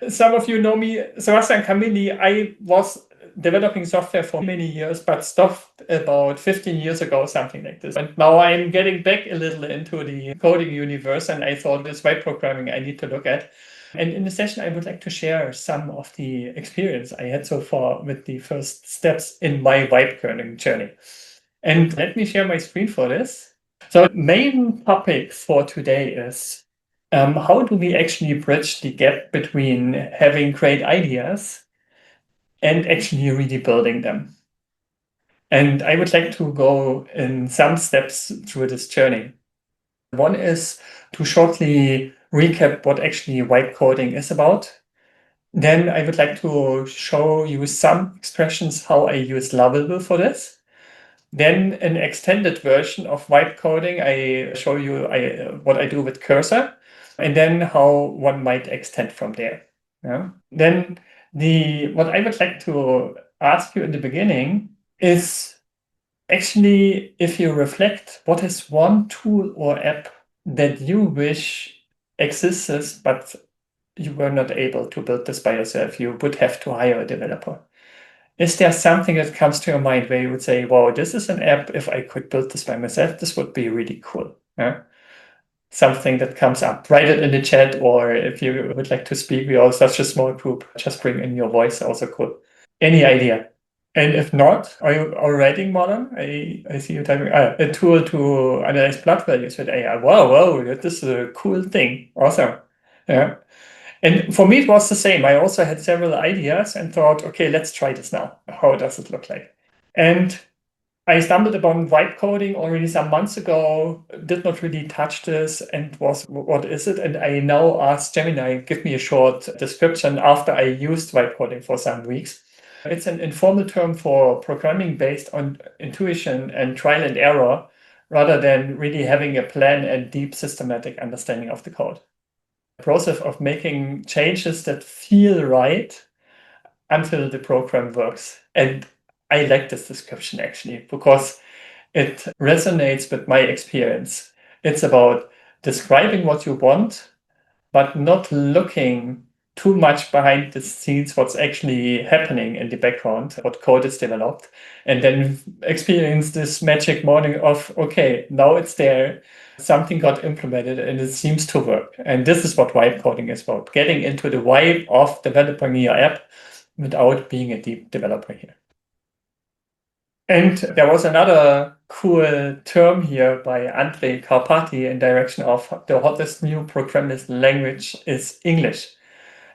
Some of you know me, Sebastian Camilli. I was developing software for many years, but stopped about 15 years ago, something like this. And now I'm getting back a little into the coding universe, and I thought this web programming I need to look at. And in the session, I would like to share some of the experience I had so far with the first steps in my web kernel journey. And let me share my screen for this. So main topic for today is how do we actually bridge the gap between having great ideas and actually really building them? And I would like to go in some steps through this journey. One is to shortly recap what actually white coding is about. Then I would like to show you some expressions how I use Lovable for this. Then an extended version of white coding, I show you what I do with cursor, and then how one might extend from there. Yeah. Then what I would like to ask you in the beginning is actually, if you reflect, what is one tool or app that you wish exists, but you were not able to build this by yourself? You would have to hire a developer. Is there something that comes to your mind where you would say, wow, this is an app, if I could build this by myself, this would be really cool? Yeah? Something that comes up, write it in the chat, or if you would like to speak, we are such a small group, just bring in your voice, also cool. Any idea? And if not, are you already modern? I see you typing, a tool to analyze blood values with AI. Wow, that is a cool thing. Awesome. Yeah. And for me, it was the same. I also had several ideas and thought, okay, let's try this now. How does it look like? And I stumbled upon vibe coding already some months ago, did not really touch this and was, what is it? And I now asked Gemini, give me a short description after I used vibe coding for some weeks. It's an informal term for programming based on intuition and trial and error, rather than really having a plan and deep systematic understanding of the code. The process of making changes that feel right until the program works. And I like this description actually because it resonates with my experience. It's about describing what you want, but not looking too much behind the scenes, what's actually happening in the background, what code is developed, and then experience this magic morning of, okay, now it's there, something got implemented and it seems to work. And this is what vibe coding is about, getting into the vibe of developing your app without being a deep developer here. And there was another cool term here by Andrei Karpathy in direction of the hottest new programming language is English.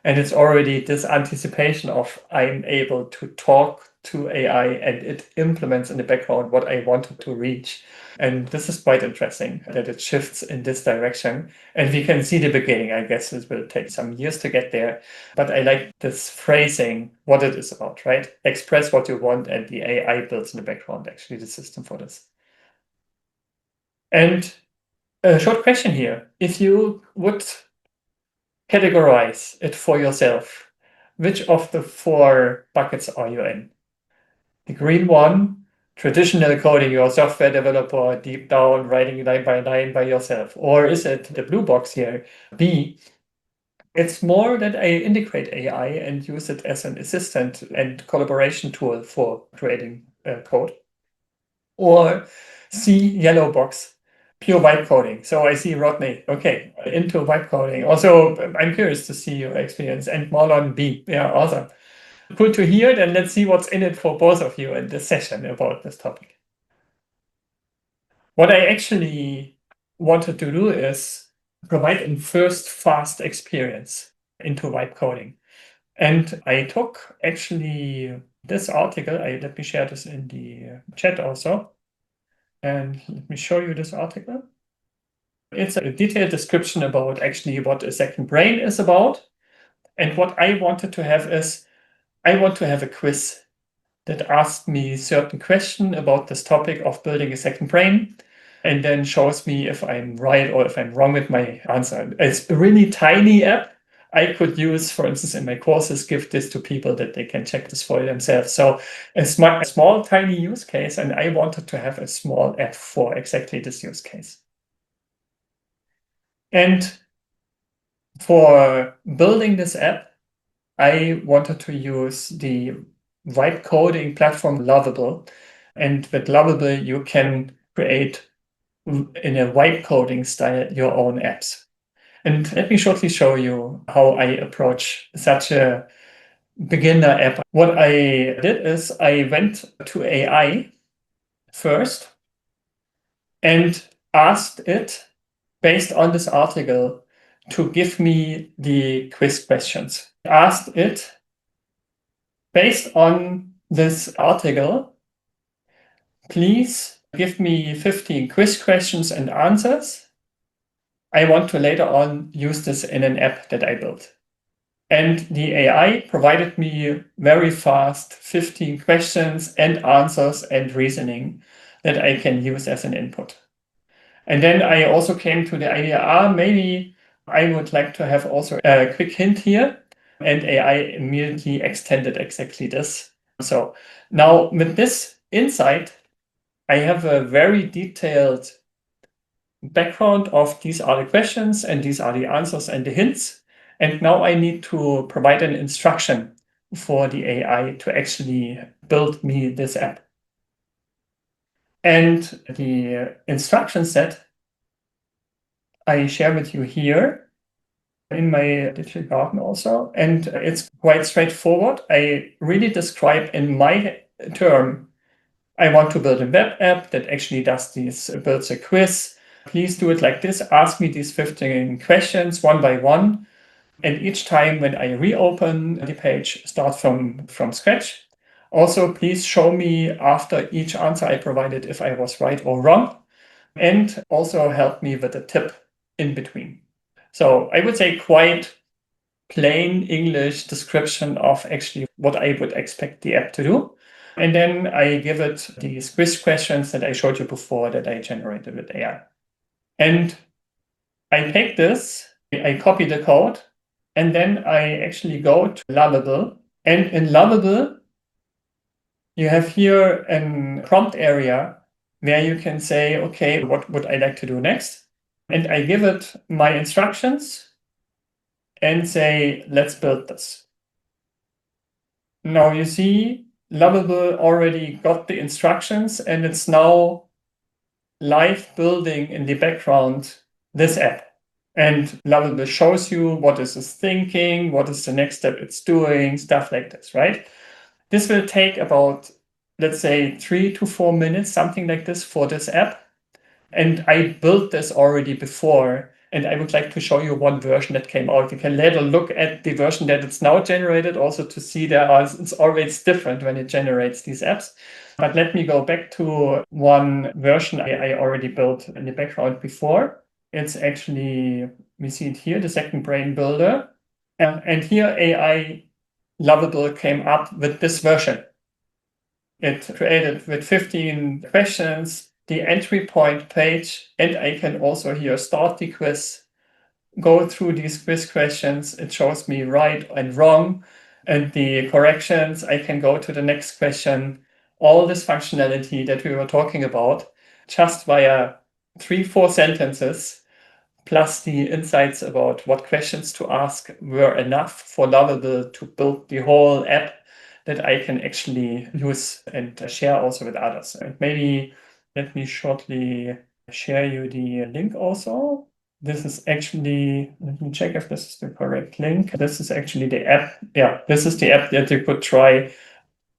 And it's already this anticipation of I'm able to talk to AI and it implements in the background what I wanted to reach. And this is quite interesting that it shifts in this direction. And we can see the beginning. I guess it will take some years to get there. But I like this phrasing, what it is about, right? Express what you want, and the AI builds in the background actually the system for this. And a short question here. If you would categorize it for yourself, which of the four buckets are you in? The green one, traditional coding, you're a software developer, deep down, writing line by yourself. Or is it the blue box here, B, it's more that I integrate AI and use it as an assistant and collaboration tool for creating code. Or C, yellow box, pure vibe coding. So I see Rodney, okay, into vibe coding. Also, I'm curious to see your experience. And Marlon B, yeah, awesome. Cool to hear. Then let's see what's in it for both of you in this session about this topic. What I actually wanted to do is provide a first fast experience into vibe coding. And I took actually this article, let me share this in the chat also. And let me show you this article. It's a detailed description about actually what a second brain is about. And what I wanted to have is, I want to have a quiz that asks me certain question about this topic of building a second brain, and then shows me if I'm right or if I'm wrong with my answer. It's a really tiny app. I could use, for instance, in my courses, give this to people that they can check this for themselves. So a small, tiny use case, and I wanted to have a small app for exactly this use case. And for building this app, I wanted to use the vibe coding platform Lovable. And with Lovable, you can create in a vibe coding style your own apps. And let me shortly show you how I approach such a beginner app. What I did is I went to AI first and asked it, based on this article, to give me the quiz questions. Asked it, based on this article, please give me 15 quiz questions and answers. I want to later on use this in an app that I built. And the AI provided me very fast 15 questions and answers and reasoning that I can use as an input. And then I also came to the idea, maybe I would like to have also a quick hint here. And AI immediately extended exactly this. So now with this insight, I have a very detailed background of these are the questions and these are the answers and the hints. And now I need to provide an instruction for the AI to actually build me this app. And the instruction set I share with you here in my digital garden also. And it's quite straightforward. I really describe in my term, I want to build a web app that actually does this, builds a quiz. Please do it like this. Ask me these 15 questions one by one. And each time when I reopen the page, start from scratch. Also, please show me after each answer I provided if I was right or wrong. And also help me with a tip in between. So I would say quite plain English description of actually what I would expect the app to do. And then I give it these quiz questions that I showed you before that I generated with AI. And I take this, I copy the code, and then I actually go to Lovable. And in Lovable, you have here a prompt area where you can say, okay, what would I like to do next? And I give it my instructions and say, let's build this. Now you see Lovable already got the instructions and it's now live building in the background this app. And Lovable shows you what is it thinking, what is the next step it's doing, stuff like this, right? This will take about, let's say, 3 to 4 minutes, something like this for this app. And I built this already before, and I would like to show you one version that came out. You can later look at the version that it's now generated also to see it's always different when it generates these apps. But let me go back to one version I already built in the background before. It's actually, we see it here, the second brain builder. And here AI Lovable came up with this version. It created with 15 questions, the entry point page, and I can also here start the quiz, go through these quiz questions. It shows me right and wrong and the corrections. I can go to the next question. All this functionality that we were talking about just via 3-4 sentences, plus the insights about what questions to ask were enough for Lovable to build the whole app that I can actually use and share also with others. And maybe let me shortly share you the link also. This is actually, let me check if this is the correct link. This is actually the app. Yeah, this is the app that you could try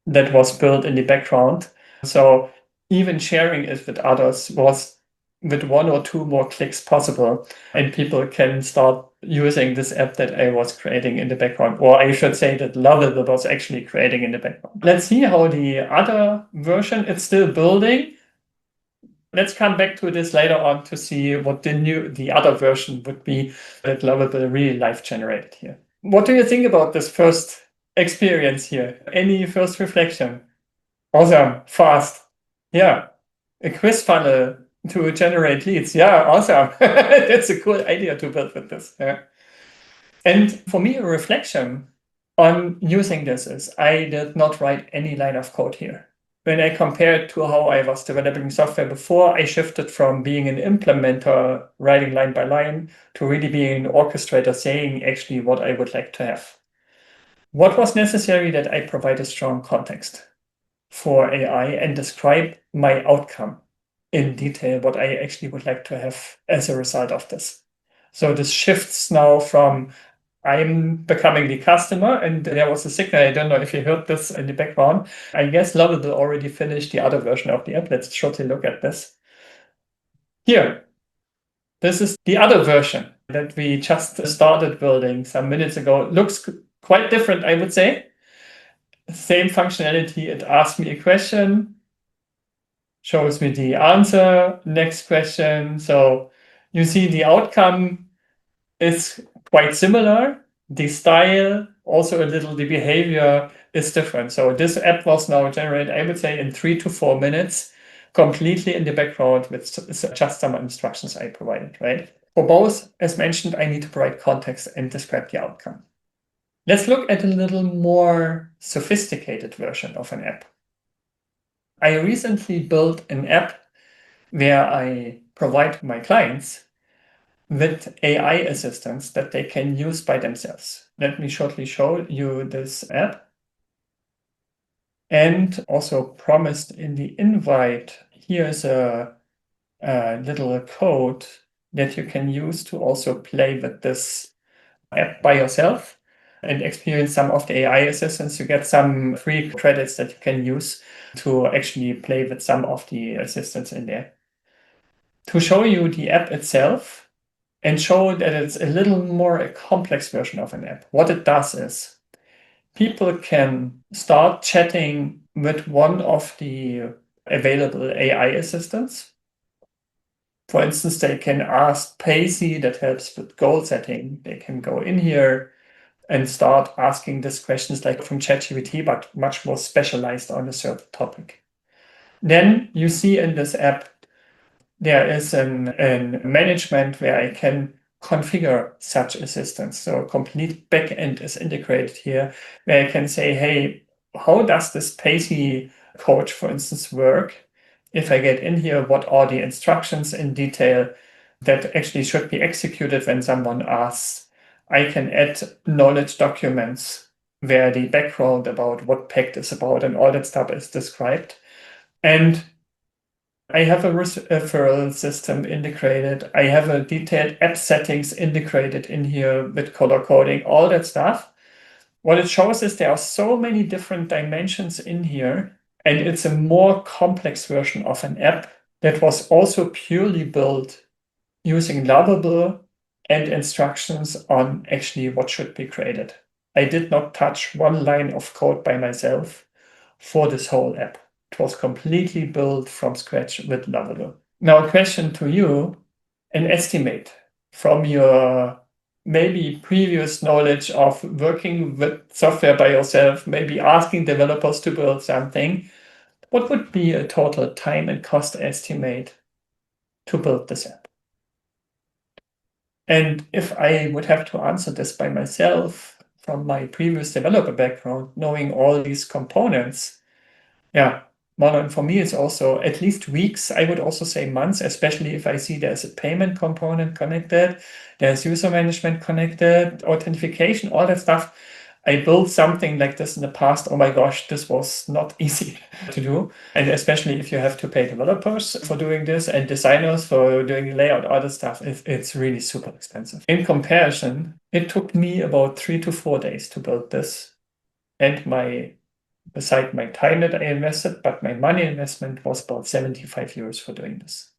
that was built in the background. So even sharing it with others was with 1 or 2 more clicks possible, and people can start using this app that I was creating in the background, or I should say that Lovable was actually creating in the background. Let's see how the other version, it's still building. Let's come back to this later on to see what the other version would be that Lovable really live generated here. What do you think about this first experience here? Any first reflection? Awesome, fast. Yeah, a quiz funnel to generate leads. Yeah, awesome. That's a cool idea to build with this. Yeah. And for me, a reflection on using this is I did not write any line of code here. When I compared to how I was developing software before, I shifted from being an implementer, writing line by line, to really being an orchestrator, saying actually what I would like to have. What was necessary that I provide a strong context for AI and describe my outcome in detail, what I actually would like to have as a result of this. So this shifts now from I'm becoming the customer, and there was a signal. I don't know if you heard this in the background. I guess Lovable already finished the other version of the app. Let's shortly look at this. Here, this is the other version that we just started building some minutes ago. Looks quite different, I would say. Same functionality. It asks me a question, shows me the answer, next question. So you see the outcome is quite similar. The style, also a little, the behavior is different. So this app was now generated, I would say, in 3 to 4 minutes, completely in the background with just some instructions I provided, right? For both, as mentioned, I need to provide context and describe the outcome. Let's look at a little more sophisticated version of an app. I recently built an app where I provide my clients with AI assistants that they can use by themselves. Let me shortly show you this app. And also promised in the invite, here's a little code that you can use to also play with this app by yourself and experience some of the AI assistants. You get some free credits that you can use to actually play with some of the assistants in there. To show you the app itself and show that it's a little more a complex version of an app. What it does is people can start chatting with one of the available AI assistants. For instance, they can ask Pacey, that helps with goal setting. They can go in here and start asking these questions like from ChatGPT, but much more specialized on a certain topic. Then you see in this app, there is an management where I can configure such assistants. So a complete backend is integrated here, where I can say, hey, how does this Pacey coach, for instance, work? If I get in here, what are the instructions in detail that actually should be executed when someone asks? I can add knowledge documents where the background about what PACT is about and all that stuff is described. And I have a referral system integrated. I have a detailed app settings integrated in here with color coding, all that stuff. What it shows is there are so many different dimensions in here, and it's a more complex version of an app that was also purely built using Lovable and instructions on actually what should be created. I did not touch one line of code by myself for this whole app. It was completely built from scratch with Lovable. Now, a question to you, an estimate from your maybe previous knowledge of working with software by yourself, maybe asking developers to build something. What would be a total time and cost estimate to build this app? And if I would have to answer this by myself from my previous developer background, knowing all these components, yeah, Marlon, for me, it's also at least weeks. I would also say months, especially if I see there's a payment component connected, there's user management connected, authentication, all that stuff. I built something like this in the past. Oh my gosh, this was not easy to do. And especially if you have to pay developers for doing this and designers for doing the layout, all that stuff, it's really super expensive. In comparison, it took me about 3 to 4 days to build this. And beside my time that I invested, but my money investment was about 75 euros for doing this.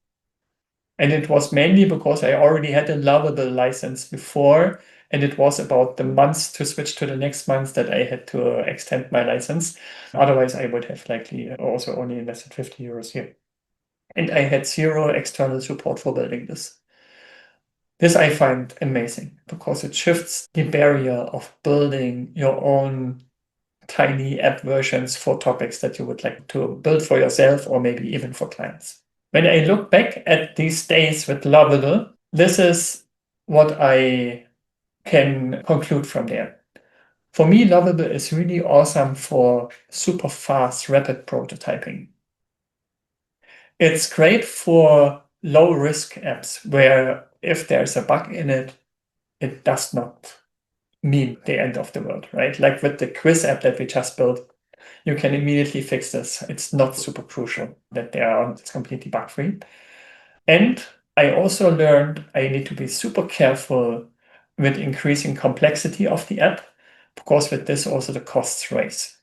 And it was mainly because I already had a Lovable license before, and it was about the months to switch to the next month that I had to extend my license. Otherwise, I would have likely also only invested 50 euros here. And I had zero external support for building this. This I find amazing because it shifts the barrier of building your own tiny app versions for topics that you would like to build for yourself or maybe even for clients. When I look back at these days with Lovable, this is what I can conclude from there. For me, Lovable is really awesome for super fast, rapid prototyping. It's great for low-risk apps where if there's a bug in it, it does not mean the end of the world, right? Like with the quiz app that we just built, you can immediately fix this. It's not super crucial that it's completely bug-free. And I also learned I need to be super careful with increasing complexity of the app, because with this also the costs rise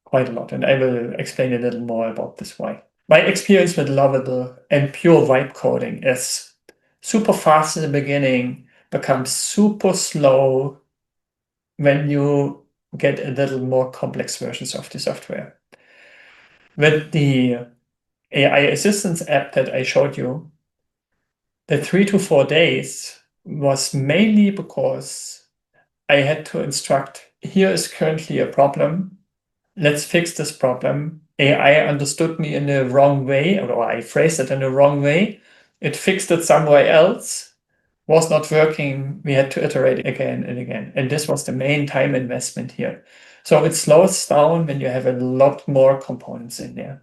quite a lot. And I will explain a little more about this why. My experience with Lovable and pure vibe coding is super fast in the beginning, becomes super slow when you get a little more complex versions of the software. With the AI assistance app that I showed you, the 3 to 4 days was mainly because I had to instruct, here is currently a problem. Let's fix this problem. AI understood me in the wrong way, or I phrased it in the wrong way. It fixed it somewhere else, was not working. We had to iterate again and again. And this was the main time investment here. So it slows down when you have a lot more components in there.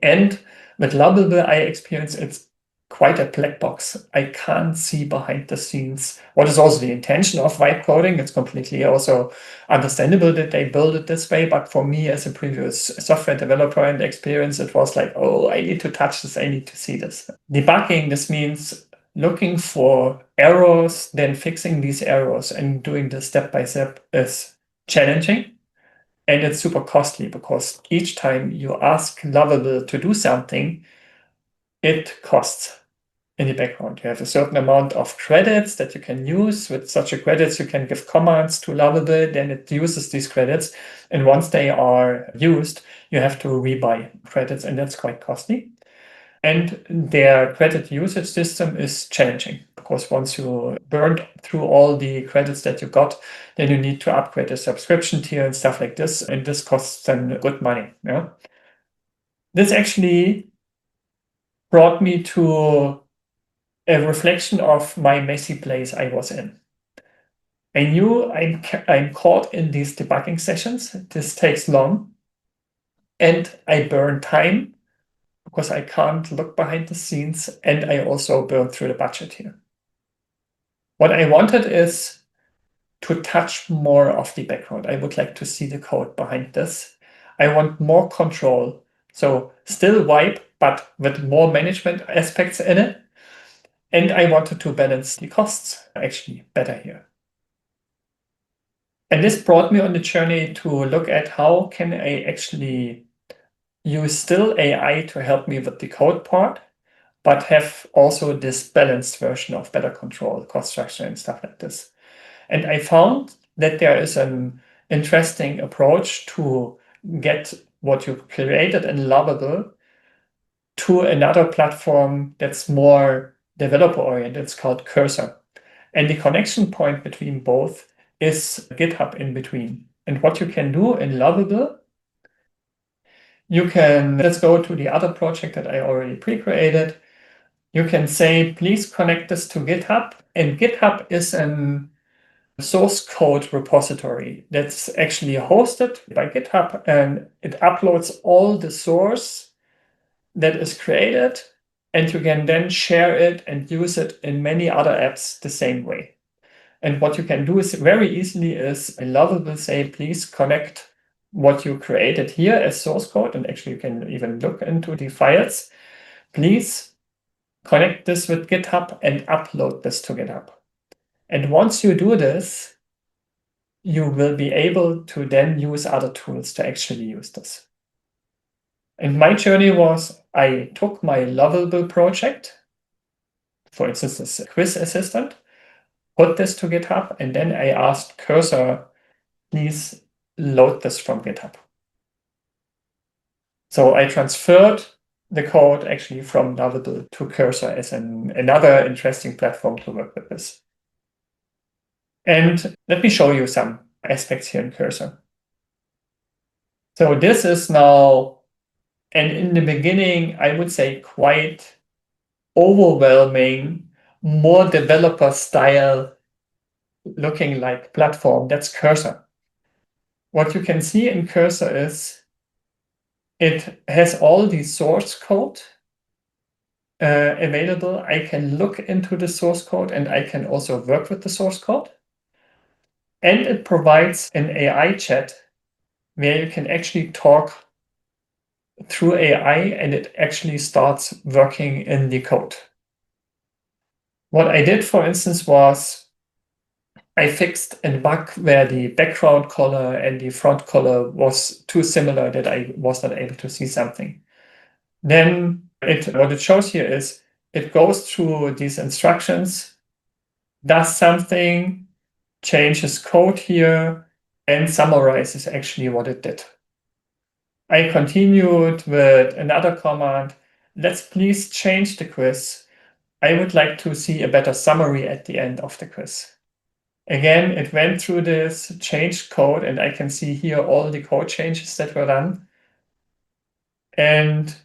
And with Lovable, I experience it's quite a black box. I can't see behind the scenes what is also the intention of vibe coding. It's completely also understandable that they build it this way. But for me, as a previous software developer and experience, it was like, oh, I need to touch this. I need to see this. Debugging, this means looking for errors, then fixing these errors and doing this step by step is challenging. And it's super costly because each time you ask Lovable to do something, it costs in the background. You have a certain amount of credits that you can use. With such a credits, you can give commands to Lovable, then it uses these credits. And once they are used, you have to rebuy credits, and that's quite costly. And their credit usage system is challenging because once you burned through all the credits that you got, then you need to upgrade the subscription tier and stuff like this. And this costs them good money. Yeah. This actually brought me to a reflection of my messy place I was in. I knew I'm caught in these debugging sessions. This takes long. And I burn time because I can't look behind the scenes, and I also burn through the budget here. What I wanted is to touch more of the background. I would like to see the code behind this. I want more control. So still vibe, but with more management aspects in it. And I wanted to balance the costs actually better here. And this brought me on the journey to look at how can I actually use still AI to help me with the code part, but have also this balanced version of better control, cost structure, and stuff like this. And I found that there is an interesting approach to get what you created in Lovable to another platform that's more developer oriented. It's called Cursor. And the connection point between both is GitHub in between. And what you can do in Lovable, let's go to the other project that I already pre-created. You can say, please connect this to GitHub. And GitHub is an source code repository that's actually hosted by GitHub, and it uploads all the source that is created, and you can then share it and use it in many other apps the same way. And what you can do is very easily is Lovable say, please connect what you created here as source code, and actually you can even look into the files. Please connect this with GitHub and upload this to GitHub. And once you do this, you will be able to then use other tools to actually use this. And my journey was, I took my Lovable project, for instance, this quiz assistant, put this to GitHub, and then I asked Cursor, please load this from GitHub. So I transferred the code actually from Lovable to Cursor as another interesting platform to work with this. And let me show you some aspects here in Cursor. So this is now, and in the beginning, I would say quite overwhelming, more developer style looking like platform. That's Cursor. What you can see in Cursor is it has all the source code available. I can look into the source code and I can also work with the source code. And it provides an AI chat where you can actually talk through AI and it actually starts working in the code. What I did, for instance, was I fixed a bug where the background color and the front color was too similar that I was not able to see something. Then what it shows here is it goes through these instructions, does something, changes code here, and summarizes actually what it did. I continued with another command. Let's please change the quiz. I would like to see a better summary at the end of the quiz. Again, it went through this, changed code, and I can see here all the code changes that were done. And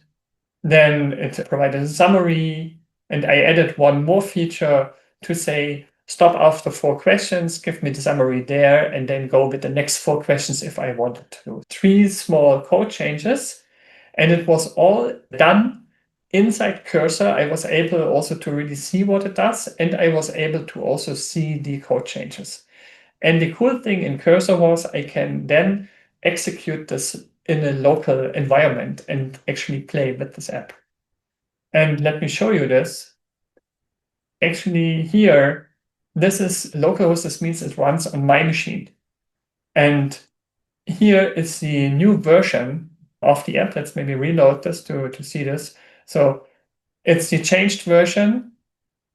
then it provided a summary, and I added one more feature to say, stop after 4 questions, give me the summary there, and then go with the next 4 questions if I wanted to. 3 small code changes, and it was all done inside Cursor. I was able also to really see what it does, and I was able to also see the code changes. And the cool thing in Cursor was I can then execute this in a local environment and actually play with this app. And let me show you this. Actually here, this is localhost. This means it runs on my machine. And here is the new version of the app. Let's maybe reload this to see this. So it's the changed version.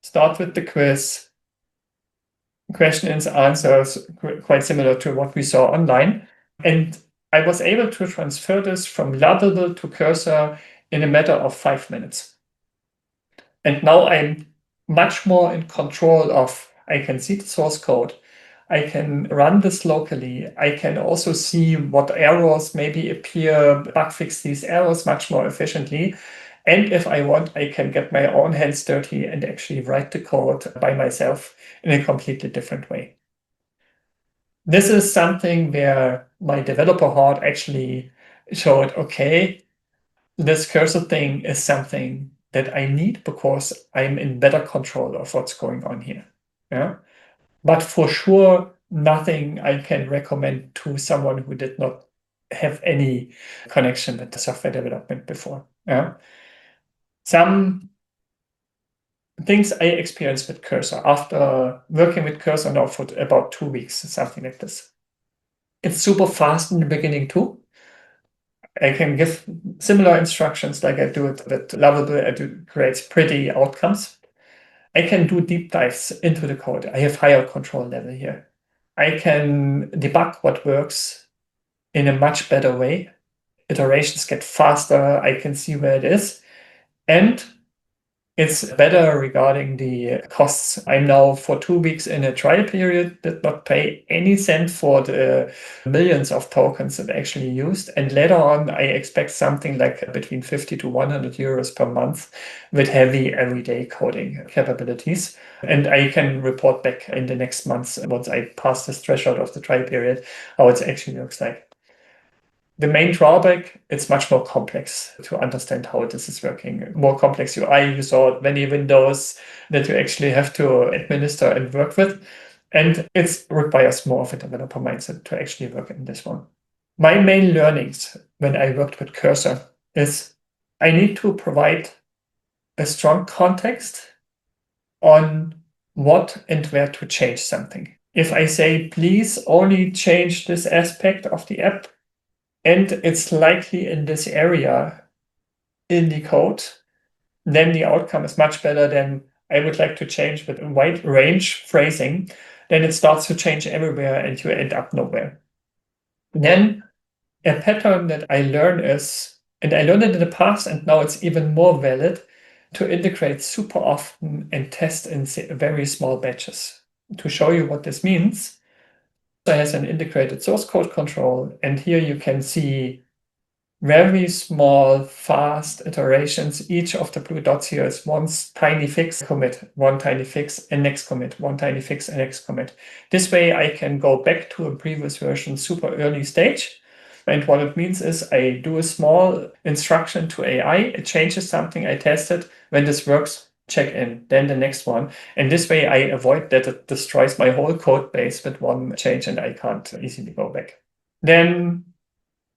Start with the quiz. Question and answers, quite similar to what we saw online. And I was able to transfer this from Lovable to Cursor in a matter of 5 minutes. And now I'm much more in control of, I can see the source code. I can run this locally. I can also see what errors maybe appear, bug fix these errors much more efficiently. And if I want, I can get my own hands dirty and actually write the code by myself in a completely different way. This is something where my developer heart actually showed, okay, this cursor thing is something that I need because I'm in better control of what's going on here. Yeah. But for sure, nothing I can recommend to someone who did not have any connection with the software development before. Yeah. Some things I experienced with Cursor after working with Cursor now for about 2 weeks, something like this. It's super fast in the beginning too. I can give similar instructions like I do it with Lovable. It creates pretty outcomes. I can do deep dives into the code. I have higher control level here. I can debug what works in a much better way. Iterations get faster. I can see where it is. And it's better regarding the costs. I'm now for 2 weeks in a trial period, did not pay any cent for the millions of tokens that I actually used. And later on, I expect something like between 50 to 100 euros per month with heavy everyday coding capabilities. And I can report back in the next months once I pass this threshold of the trial period, how it actually looks like. The main drawback, it's much more complex to understand how this is working. More complex UI, you saw many windows that you actually have to administer and work with. And it requires more of a developer mindset to actually work in this one. My main learnings when I worked with Cursor is I need to provide a strong context on what and where to change something. If I say, please only change this aspect of the app, and it's likely in this area in the code, then the outcome is much better than I would like to change with a wide range phrasing. Then it starts to change everywhere and you end up nowhere. Then a pattern that I learn is, and I learned it in the past and now it's even more valid, to integrate super often and test in very small batches. To show you what this means, it has an integrated source code control, and here you can see very small, fast iterations. Each of the blue dots here is one tiny fix commit, one tiny fix, and next commit, one tiny fix, and next commit. This way I can go back to a previous version super early stage. And what it means is I do a small instruction to AI, it changes something, I test it. When this works, check in, then the next one. And this way I avoid that it destroys my whole code base with one change and I can't easily go back. Then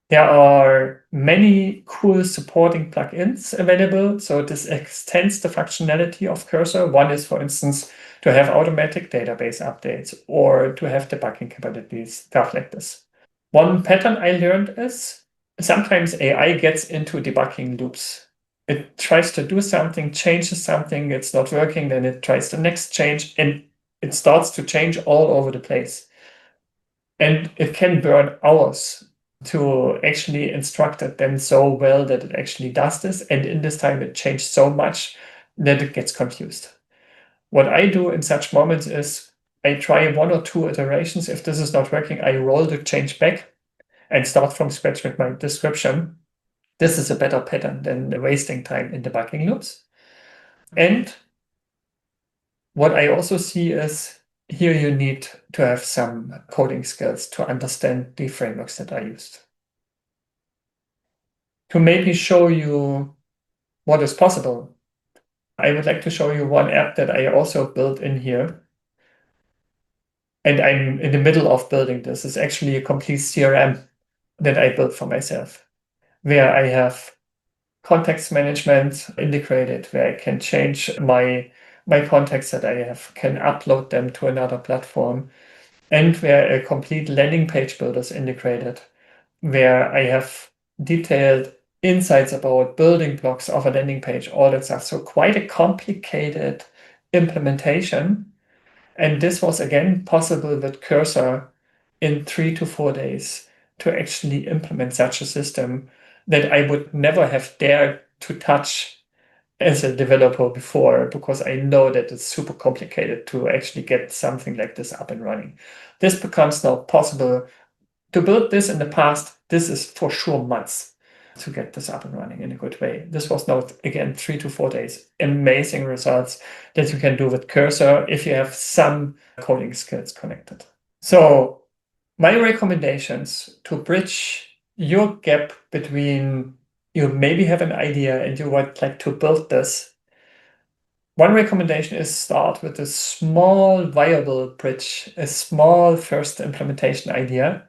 there are many cool supporting plugins available. So this extends the functionality of Cursor. One is, for instance, to have automatic database updates or to have debugging capabilities, stuff like this. One pattern I learned is sometimes AI gets into debugging loops. It tries to do something, changes something, it's not working, then it tries the next change, and it starts to change all over the place. And it can burn hours to actually instruct it then so well that it actually does this. And in this time, it changed so much that it gets confused. What I do in such moments is I try 1 or 2 iterations. If this is not working, I roll the change back and start from scratch with my description. This is a better pattern than wasting time in debugging loops. And what I also see is here you need to have some coding skills to understand the frameworks that I used. To maybe show you what is possible, I would like to show you one app that I also built in here. And I'm in the middle of building this. It's actually a complete CRM that I built for myself, where I have context management integrated, where I can change my contacts that I have, can upload them to another platform, and where a complete landing page builder is integrated, where I have detailed insights about building blocks of a landing page, all that stuff. So quite a complicated implementation. And this was again possible with Cursor in 3 to 4 days to actually implement such a system that I would never have dared to touch as a developer before, because I know that it's super complicated to actually get something like this up and running. This becomes now possible. To build this in the past, this is for sure months to get this up and running in a good way. This was now, again, 3 to 4 days. Amazing results that you can do with Cursor if you have some coding skills connected. So my recommendations to bridge your gap between you maybe have an idea and you would like to build this. One recommendation is start with a small viable bridge, a small first implementation idea,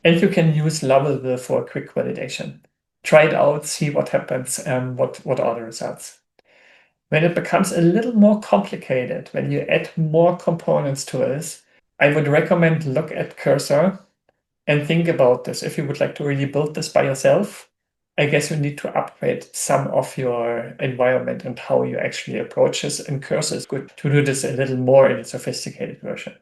and you can use Lovable for a quick validation. Try it out, see what happens, what are the results. When it becomes a little more complicated, when you add more components to it, I would recommend look at Cursor and think about this. If you would like to really build this by yourself, I guess you need to upgrade some of your environment and how you actually approach this. And Cursor is good to do this a little more in a sophisticated version.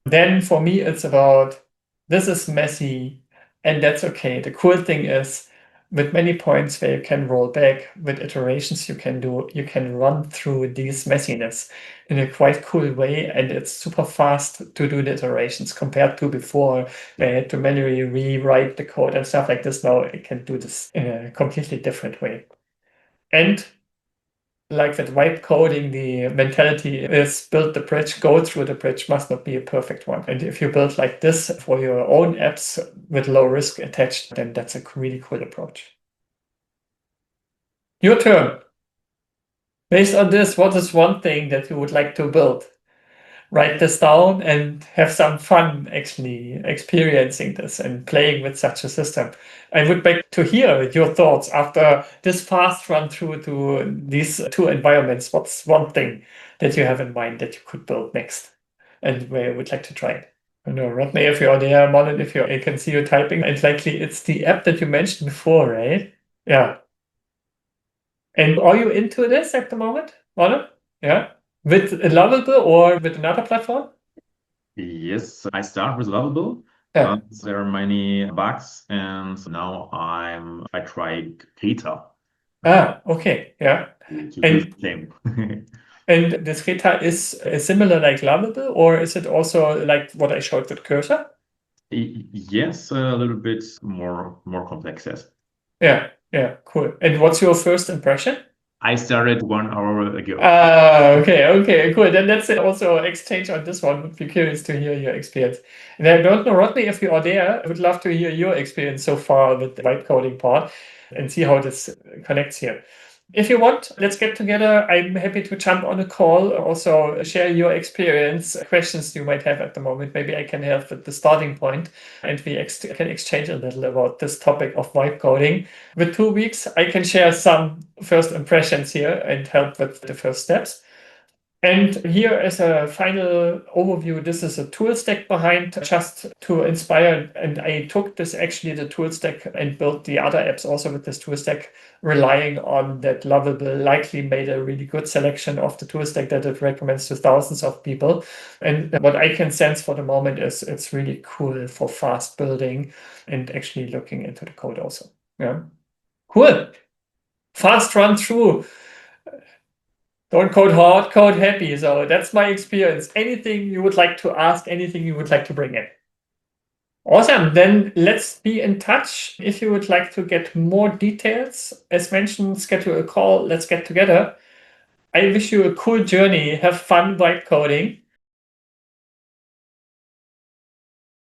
Then for me, it's about this is messy and that's okay. The cool thing is with many points where you can roll back, with iterations you can run through these messiness in a quite cool way. And it's super fast to do the iterations compared to before where I had to manually rewrite the code and stuff like this. Now I can do this in a completely different way. And like that vibe coding, the mentality is build the bridge, go through the bridge must not be a perfect one. And if you build like this for your own apps with low risk attached, then that's a really cool approach. Your turn. Based on this, what is one thing that you would like to build? Write this down and have some fun actually experiencing this and playing with such a system. I would like to hear your thoughts after this fast run through to these 2 environments. What's one thing that you have in mind that you could build next and where you would like to try it? I know, Rodney, if you're there, Monin, if I can see you typing, and likely it's the app that you mentioned before, right? Yeah. And are you into this at the moment, Monin? Yeah. With Lovable or with another platform? Yes, I start with Lovable, Yeah. but there are many bugs, and now I try Krita Okay. Yeah. to do And the same. and this Reta is similar like Lovable, or is it also like what I showed with Cursor? Yes, a little bit more complex, yes. Yeah, cool. And what's your first impression? I started 1 hour ago. Okay, cool. Then let's also exchange on this one. Would be curious to hear your experience. And I don't know, Rodney, if you are there, I would love to hear your experience so far with the vibe coding part and see how this connects here. If you want, let's get together. I'm happy to jump on a call, also share your experience, questions you might have at the moment. Maybe I can help at the starting point, and we can exchange a little about this topic of vibe coding. With 2 weeks, I can share some first impressions here and help with the first steps. And here as a final overview, this is a tool stack behind just to inspire. And I took this actually, the tool stack, and built the other apps also with this tool stack, relying on that Lovable likely made a really good selection of the tool stack that it recommends to thousands of people. And what I can sense for the moment is it's really cool for fast building and actually looking into the code also. Yeah. Cool. Fast run through. Don't code hard, code happy. So that's my experience. Anything you would like to ask, anything you would like to bring in? Awesome. Then let's be in touch. If you would like to get more details, as mentioned, schedule a call. Let's get together. I wish you a cool journey. Have fun vibe coding.